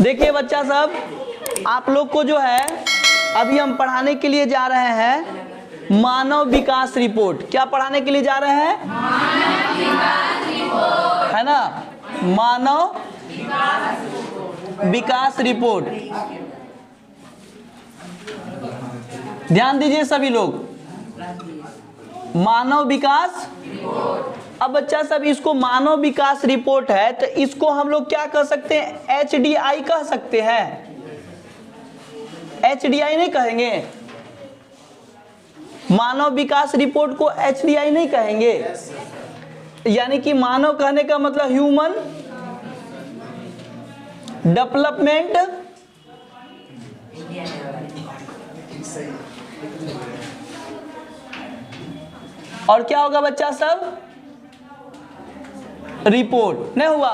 देखिए बच्चा सब, आप लोग को जो है अभी हम पढ़ाने के लिए जा रहे हैं मानव विकास रिपोर्ट। क्या पढ़ाने के लिए जा रहे हैं? मानव विकास रिपोर्ट, है ना, मानव विकास रिपोर्ट। ध्यान दीजिए सभी लोग, मानव विकास। अब बच्चा सब इसको मानव विकास रिपोर्ट है तो इसको हम लोग क्या कह सकते हैं? HDI कह सकते हैं। HDI नहीं कहेंगे, मानव विकास रिपोर्ट को HDI नहीं कहेंगे। यानी कि मानव कहने का मतलब ह्यूमन डेवलपमेंट और क्या होगा बच्चा सब? रिपोर्ट नहीं हुआ,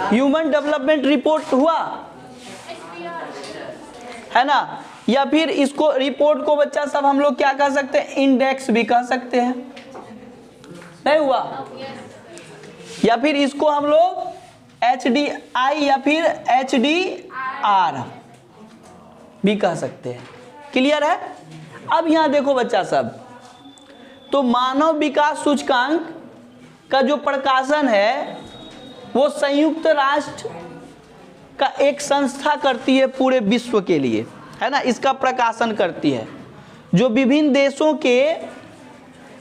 ह्यूमन डेवलपमेंट रिपोर्ट हुआ, है ना। या फिर इसको रिपोर्ट को बच्चा सब हम लोग क्या कह सकते हैं? इंडेक्स भी कह सकते हैं, नहीं हुआ। या फिर इसको हम लोग HDI या फिर HDR भी कह सकते हैं। क्लियर है? अब यहां देखो बच्चा सब, तो मानव विकास सूचकांक का जो प्रकाशन है वो संयुक्त राष्ट्र का एक संस्था करती है पूरे विश्व के लिए, है ना। इसका प्रकाशन करती है जो विभिन्न देशों के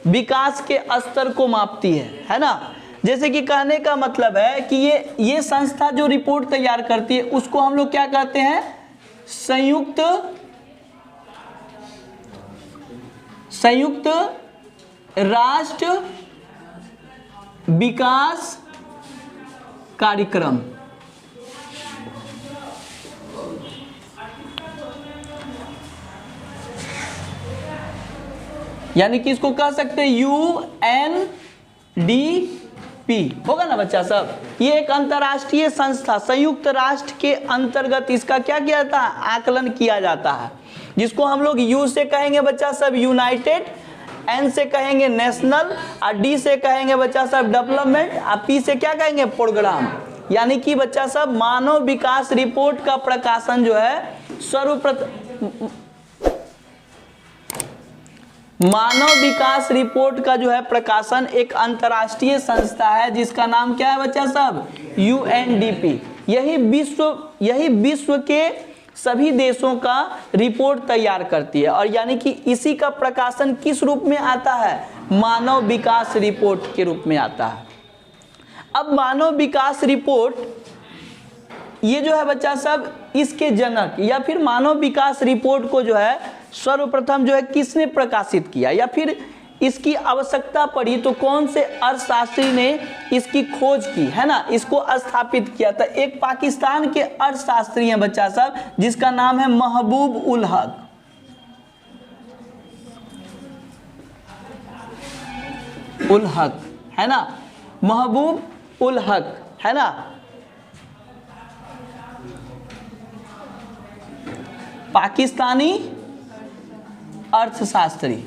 विकास के स्तर को मापती है ना। जैसे कि कहने का मतलब है कि ये संस्था जो रिपोर्ट तैयार करती है उसको हम लोग क्या कहते हैं? संयुक्त राष्ट्र विकास कार्यक्रम। यानी कि इसको कह सकते हैं UNDP, होगा ना बच्चा सब। ये एक अंतर्राष्ट्रीय संस्था, संयुक्त राष्ट्र के अंतर्गत इसका क्या किया जाता है? आकलन किया जाता है, जिसको हम लोग U से कहेंगे बच्चा सब यूनाइटेड, N से कहेंगे नेशनल, और D से कहेंगे बच्चा सब डेवलपमेंट, और P से क्या कहेंगे? प्रोग्राम। यानी कि बच्चा सब मानव विकास रिपोर्ट का प्रकाशन जो है सर्वप्रथम, मानव विकास रिपोर्ट का जो है प्रकाशन एक अंतर्राष्ट्रीय संस्था है जिसका नाम क्या है बच्चा सब? UNDP। यही विश्व के सभी देशों का रिपोर्ट तैयार करती है, और यानी कि इसी का प्रकाशन किस रूप में आता है? मानव विकास रिपोर्ट के रूप में आता है। अब मानव विकास रिपोर्ट ये जो है बच्चा सब, इसके जनक या फिर मानव विकास रिपोर्ट को जो है सर्वप्रथम जो है किसने प्रकाशित किया या फिर इसकी आवश्यकता पड़ी तो कौन से अर्थशास्त्री ने इसकी खोज की, है ना, इसको स्थापित किया था? एक पाकिस्तान के अर्थशास्त्री हैं बच्चा सब जिसका नाम है महबूब उल हक। उल हक, है ना, महबूब उल हक, है ना। पाकिस्तानी अर्थशास्त्री,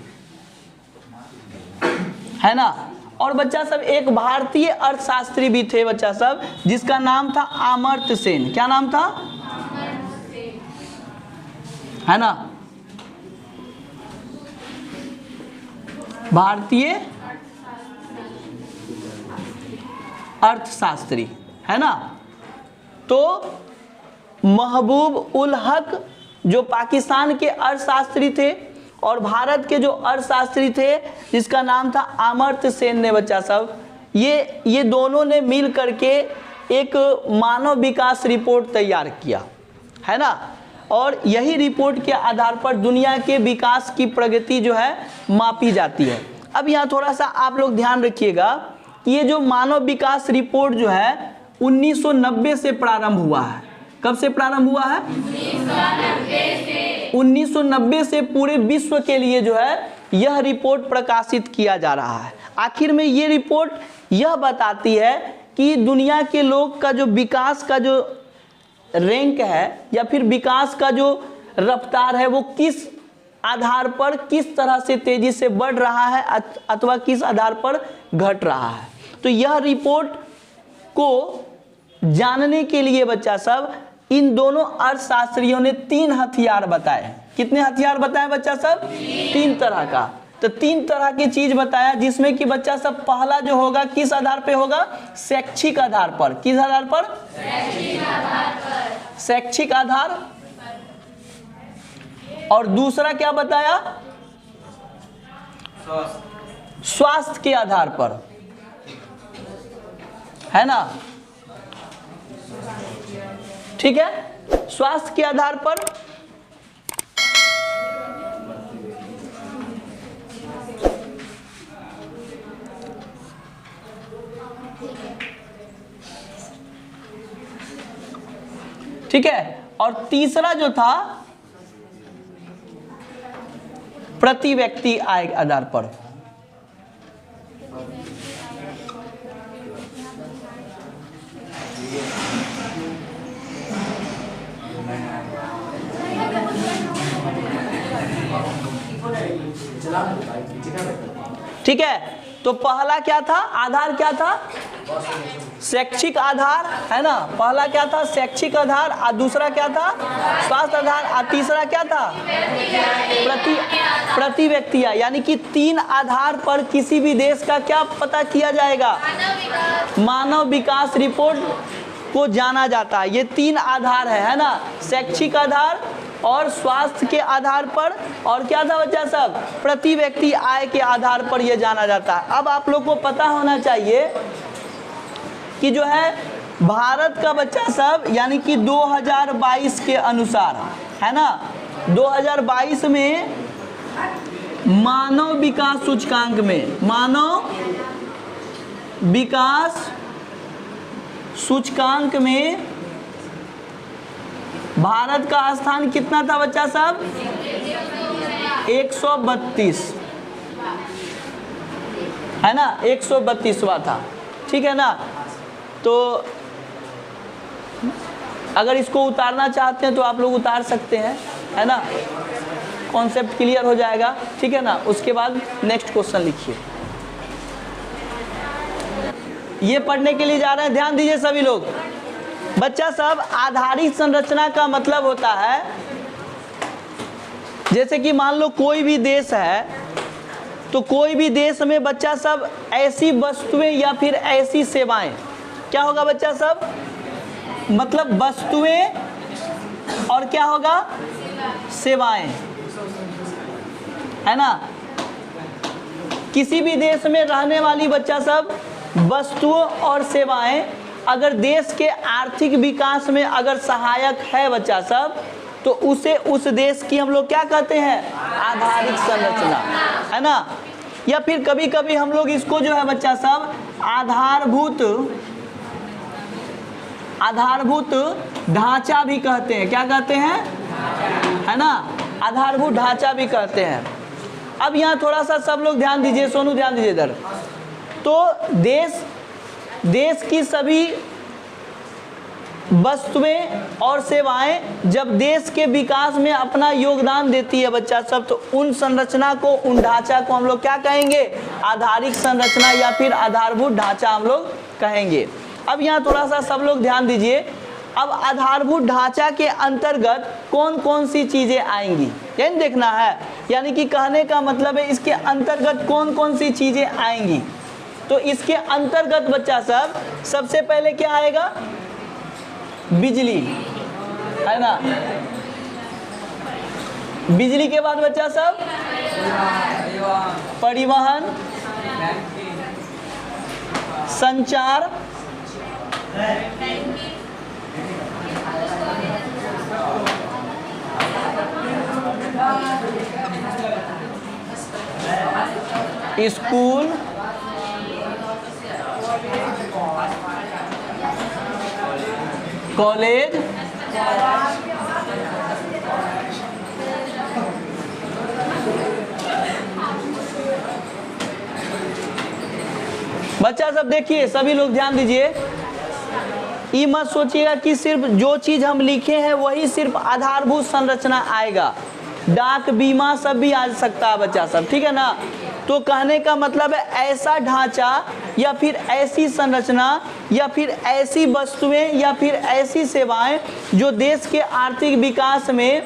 है ना। और बच्चा सब एक भारतीय अर्थशास्त्री भी थे बच्चा सब जिसका नाम था अमर्त्य सेन। क्या नाम था? है ना, भारतीय अर्थशास्त्री, है ना। तो महबूब उल हक जो पाकिस्तान के अर्थशास्त्री थे और भारत के जो अर्थशास्त्री थे जिसका नाम था अमर्त्य सेन ने बच्चा सब, ये दोनों ने मिल करके एक मानव विकास रिपोर्ट तैयार किया, है ना। और यही रिपोर्ट के आधार पर दुनिया के विकास की प्रगति जो है मापी जाती है। अब यहाँ थोड़ा सा आप लोग ध्यान रखिएगा कि ये जो मानव विकास रिपोर्ट जो है 1990 से प्रारंभ हुआ है। कब से प्रारंभ हुआ है? 1990 से पूरे विश्व के लिए जो है यह रिपोर्ट प्रकाशित किया जा रहा है। आखिर में ये रिपोर्ट यह बताती है कि दुनिया के लोग का जो विकास का जो रैंक है या फिर विकास का जो रफ्तार है वो किस आधार पर किस तरह से तेजी से बढ़ रहा है अथवा किस आधार पर घट रहा है। तो यह रिपोर्ट को जानने के लिए बच्चा सब इन दोनों अर्थशास्त्रियों ने 3 हथियार बताए। कितने हथियार बताए बच्चा सब? 3 तरह का। तो 3 तरह की चीज बताया, जिसमें कि बच्चा सब पहला जो होगा किस आधार पे होगा? शैक्षिक आधार पर। किस आधार पर? शैक्षिक आधार। और दूसरा क्या बताया? स्वास्थ्य के आधार पर, है ना? ठीक है, स्वास्थ्य के आधार पर। ठीक है, और तीसरा जो था प्रति व्यक्ति आय के आधार पर। ठीक है, तो पहला क्या था? आधार क्या था? शैक्षिक आधार, है ना? पहला क्या था? शैक्षिक आधार। और दूसरा क्या था? स्वास्थ्य आधार। और तीसरा क्या था? प्रति व्यक्ति आय। यानी कि 3 आधार पर किसी भी देश का क्या पता किया जाएगा? मानव विकास रिपोर्ट को जाना जाता है। ये 3 आधार है ना? शैक्षिक आधार और स्वास्थ्य के आधार पर, और क्या था बच्चा सब? प्रति व्यक्ति आय के आधार पर यह जाना जाता है। अब आप लोग को पता होना चाहिए कि जो है भारत का बच्चा सब, यानी कि 2022 के अनुसार, है ना, 2022 में मानव विकास सूचकांक में, मानव विकास सूचकांक में भारत का स्थान कितना था बच्चा साहब? 132, है ना? 132वां था। ठीक है ना? तो अगर इसको उतारना चाहते हैं तो आप लोग उतार सकते हैं, है ना? कॉन्सेप्ट क्लियर हो जाएगा। ठीक है ना? उसके बाद नेक्स्ट क्वेश्चन लिखिए। ये पढ़ने के लिए जा रहे हैं, ध्यान दीजिए सभी लोग। बच्चा सब, आधारिक संरचना का मतलब होता है, जैसे कि मान लो कोई भी देश है, तो कोई भी देश में बच्चा सब ऐसी वस्तुएं या फिर ऐसी सेवाएं, क्या होगा बच्चा सब? मतलब वस्तुएं और क्या होगा? सेवाएं, है ना? किसी भी देश में रहने वाली बच्चा सब वस्तुओं और सेवाएं अगर देश के आर्थिक विकास में अगर सहायक है बच्चा सब, तो उसे उस देश की हम लोग क्या कहते हैं? आधारिक संरचना, है ना? या फिर कभी कभी हम लोग इसको जो है बच्चा सब आधारभूत ढांचा भी कहते हैं। क्या कहते हैं? है ना? आधारभूत ढांचा भी कहते हैं। अब यहाँ थोड़ा सा सब लोग ध्यान दीजिए, सोनू ध्यान दीजिए इधर। तो देश की सभी वस्तुएं और सेवाएं जब देश के विकास में अपना योगदान देती है बच्चा सब, तो उन संरचना को, उन ढांचा को हम लोग क्या कहेंगे? आधारिक संरचना या फिर आधारभूत ढांचा हम लोग कहेंगे। अब यहाँ थोड़ा सा सब लोग ध्यान दीजिए। अब आधारभूत ढांचा के अंतर्गत कौन कौन सी चीजें आएंगी, यही देखना है। यानी कि कहने का मतलब है इसके अंतर्गत कौन कौन सी चीजें आएंगी। तो इसके अंतर्गत बच्चा सब सबसे पहले क्या आएगा? बिजली, है ना? बिजली के बाद बच्चा सब परिवहन, संचार, स्कूल, कॉलेज, बच्चा सब देखिए, सभी लोग ध्यान दीजिए। ये मत सोचिएगा कि सिर्फ जो चीज हम लिखे हैं वही सिर्फ आधारभूत संरचना आएगा। डाक, बीमा सब भी आ सकता है बच्चा सब, ठीक है ना? तो कहने का मतलब है ऐसा ढांचा या फिर ऐसी संरचना या फिर ऐसी वस्तुएं या फिर ऐसी सेवाएं जो देश के आर्थिक विकास में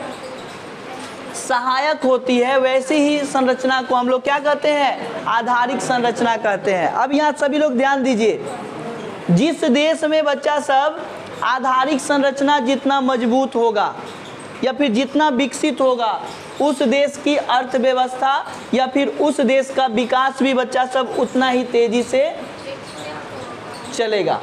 सहायक होती है, वैसी ही संरचना को हम लोग क्या कहते हैं, आधारिक संरचना कहते हैं। अब यहाँ सभी लोग ध्यान दीजिए, जिस देश में बच्चा सब आधारिक संरचना जितना मजबूत होगा या फिर जितना विकसित होगा, उस देश की अर्थव्यवस्था या फिर उस देश का विकास भी बच्चा सब उतना ही तेजी से चलेगा।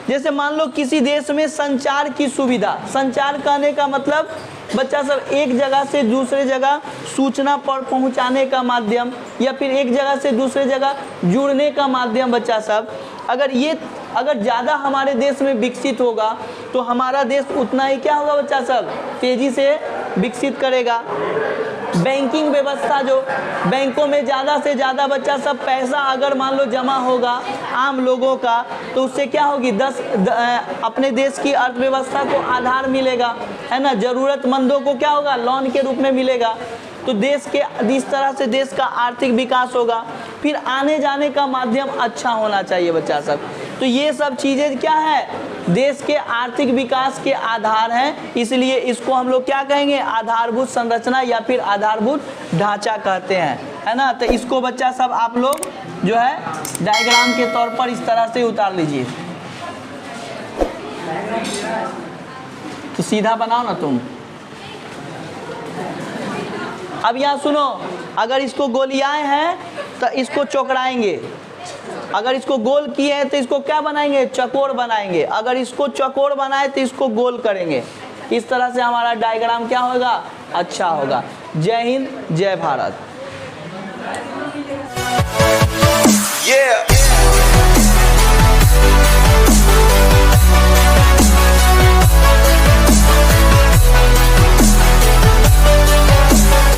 जैसे मान लो किसी देश में संचार की सुविधा, संचार कहने का मतलब बच्चा सब एक जगह से दूसरे जगह सूचना पर पहुंचाने का माध्यम या फिर एक जगह से दूसरे जगह जुड़ने का माध्यम, बच्चा सब अगर ज़्यादा हमारे देश में विकसित होगा तो हमारा देश उतना ही क्या होगा बच्चा सब, तेज़ी से विकसित करेगा। बैंकिंग व्यवस्था, जो बैंकों में ज़्यादा से ज़्यादा बच्चा सब पैसा अगर मान लो जमा होगा आम लोगों का, तो उससे क्या होगी, अपने देश की अर्थव्यवस्था को आधार मिलेगा, है ना। ज़रूरतमंदों को क्या होगा, लोन के रूप में मिलेगा। तो देश के इस तरह से देश का आर्थिक विकास होगा। फिर आने जाने का माध्यम अच्छा होना चाहिए बच्चा सब। तो ये सब चीज़ें क्या है, देश के आर्थिक विकास के आधार हैं, इसलिए इसको हम लोग क्या कहेंगे, आधारभूत संरचना या फिर आधारभूत ढांचा कहते हैं, है ना। तो इसको बच्चा सब आप लोग जो है डायग्राम के तौर पर इस तरह से उतार लीजिए। तो सीधा बनाओ ना तुम। अब यहाँ सुनो, अगर इसको गोलियाएं हैं तो इसको चौकड़ाएंगे, अगर इसको गोल किए हैं तो इसको क्या बनाएंगे, चकोर बनाएंगे, अगर इसको चकोर बनाए तो इसको गोल करेंगे। इस तरह से हमारा डायग्राम क्या होगा, अच्छा होगा। जय हिंद, जय भारत।